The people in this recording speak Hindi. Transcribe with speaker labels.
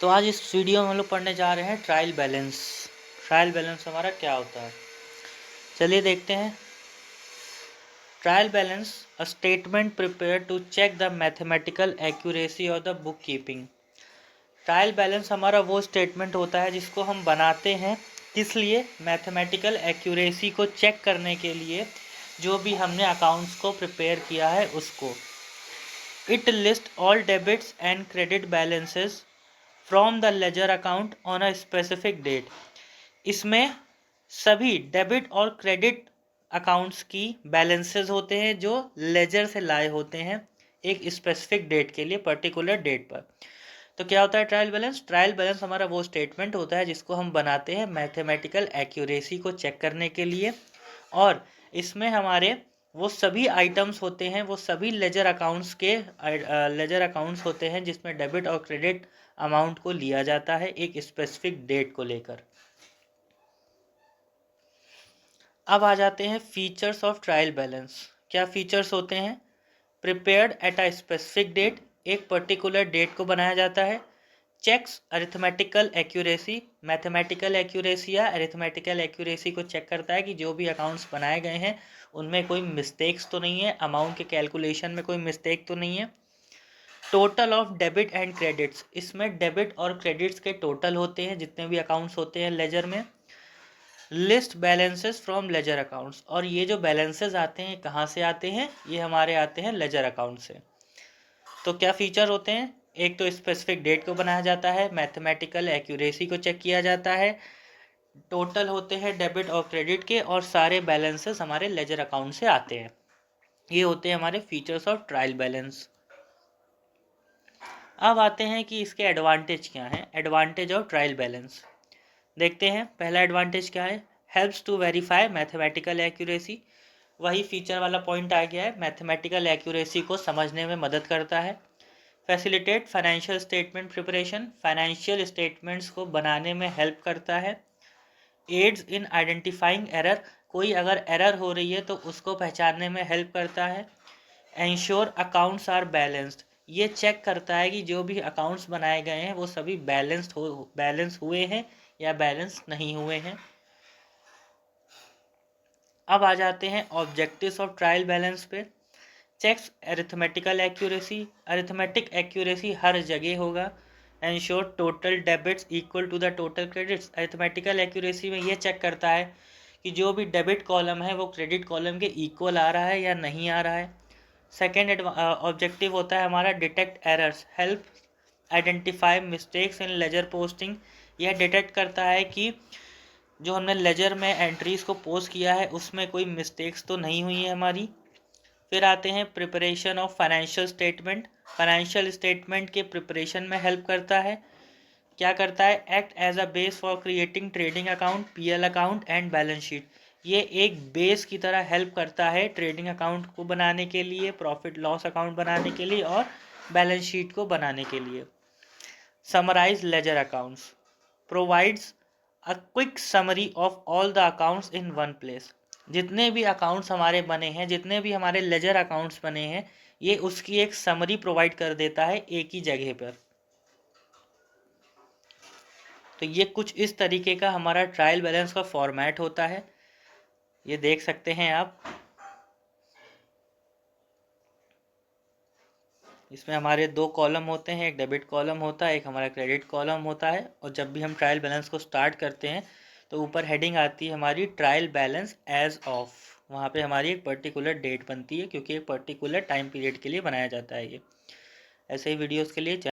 Speaker 1: तो आज इस वीडियो में हम लोग पढ़ने जा रहे हैं ट्रायल बैलेंस। ट्रायल बैलेंस हमारा क्या होता है, चलिए देखते हैं। Trial balance a statement prepare to check the mathematical accuracy और the book keeping. Trial balance हमारा वो स्टेटमेंट होता है जिसको हम बनाते हैं किस लिए, मैथमेटिकल एक्यूरेसी को चेक करने के लिए, जो भी हमने अकाउंट्स को प्रिपेयर किया है उसको। It list all debits and credit balances from the ledger account on a specific date. इसमें सभी डेबिट और क्रेडिट अकाउंट्स की बैलेंसेस होते हैं जो लेजर से लाए होते हैं एक स्पेसिफिक डेट के लिए, पर्टिकुलर डेट पर। तो क्या होता है ट्रायल बैलेंस? ट्रायल बैलेंस हमारा वो स्टेटमेंट होता है जिसको हम बनाते हैं मैथमेटिकल एक्यूरेसी को चेक करने के लिए, और इसमें हमारे वो सभी आइटम्स होते हैं, वो सभी लेजर अकाउंट्स के लेजर अकाउंट्स होते हैं जिसमें डेबिट और क्रेडिट अमाउंट को लिया जाता है एक स्पेसिफिक डेट को लेकर। अब आ जाते हैं फीचर्स ऑफ ट्रायल बैलेंस। क्या फीचर्स होते हैं? Prepared at a specific date, एक पर्टिकुलर डेट को बनाया जाता है। Checks arithmetical accuracy, mathematical accuracy या अरिथमेटिकल एक्यूरेसी को चेक करता है कि जो भी अकाउंट्स बनाए गए हैं उनमें कोई मिस्टेक्स तो नहीं है, अमाउंट के कैलकुलेशन में कोई मिस्टेक तो नहीं है। Total of debit and credits, इसमें डेबिट और क्रेडिट्स के टोटल होते हैं जितने भी अकाउंट्स होते हैं लेजर में। List balances from ledger accounts, और ये जो बैलेंसेस आते हैं कहाँ से आते हैं? ये हमारे आते हैं लेजर अकाउंट से। तो क्या फीचर होते हैं? एक तो स्पेसिफिक डेट को बनाया जाता है, मैथमेटिकल एक्यूरेसी को चेक किया जाता है, टोटल होते हैं डेबिट और क्रेडिट के, और सारे बैलेंसेस हमारे लेजर अकाउंट से आते हैं। ये होते हैं हमारे फीचर्स ऑफ ट्रायल बैलेंस। अब आते हैं कि इसके एडवांटेज क्या हैं। एडवांटेज ऑफ ट्रायल बैलेंस देखते हैं। पहला एडवांटेज क्या है? Helps to verify mathematical accuracy. वही फीचर वाला पॉइंट आ गया है, मैथमेटिकल एक्यूरेसी को समझने में मदद करता है। Facilitate financial statement preparation, financial statements को बनाने में हेल्प करता है। एड्स इन आइडेंटिफाइंग एरर, कोई अगर एरर हो रही है तो उसको पहचानने में हेल्प करता है। एंश्योर अकाउंट्स आर बैलेंस्ड, ये चेक करता है कि जो भी अकाउंट्स बनाए गए हैं वो सभी बैलेंस हुए हैं या बैलेंस नहीं हुए हैं। अब आ जाते हैं ऑब्जेक्टिव्स ऑफ ट्रायल बैलेंस पे। Checks arithmetical accuracy, arithmetic accuracy हर जगह होगा। Ensure total debits equal to the total credits, arithmetical accuracy में ये चेक करता है कि जो भी डेबिट कॉलम है वो क्रेडिट कॉलम के इक्वल आ रहा है या नहीं आ रहा है। सेकेंड ऑब्जेक्टिव होता है हमारा detect errors, help identify mistakes in ledger posting. यह डिटेक्ट करता है कि जो हमने लेजर में एंट्रीज को पोस्ट किया है उसमें कोई मिस्टेक्स तो नहीं हुई है हमारी। फिर आते हैं preparation of financial statement, financial statement के प्रिपरेशन में हेल्प करता है। क्या करता है? Act as a base for creating trading account, PL account and balance sheet. ये एक बेस की तरह हेल्प करता है ट्रेडिंग अकाउंट को बनाने के लिए, प्रॉफिट लॉस अकाउंट बनाने के लिए और बैलेंस शीट को बनाने के लिए। Summarise ledger accounts, provides a quick summary of all the accounts in one place. जितने भी अकाउंट्स हमारे बने हैं, जितने भी हमारे लेजर अकाउंट्स बने हैं, ये उसकी एक समरी प्रोवाइड कर देता है एक ही जगह पर। तो ये कुछ इस तरीके का हमारा ट्रायल बैलेंस का फॉर्मेट होता है, ये देख सकते हैं आप। इसमें हमारे दो कॉलम होते हैं, एक डेबिट कॉलम होता है, एक हमारा क्रेडिट कॉलम होता है। और जब भी हम ट्रायल बैलेंस को स्टार्ट करते हैं तो ऊपर हेडिंग आती है हमारी ट्रायल बैलेंस एज ऑफ, वहाँ पे हमारी एक पर्टिकुलर डेट बनती है क्योंकि एक पर्टिकुलर टाइम पीरियड के लिए बनाया जाता है ये। ऐसे ही वीडियोस के लिए चैनल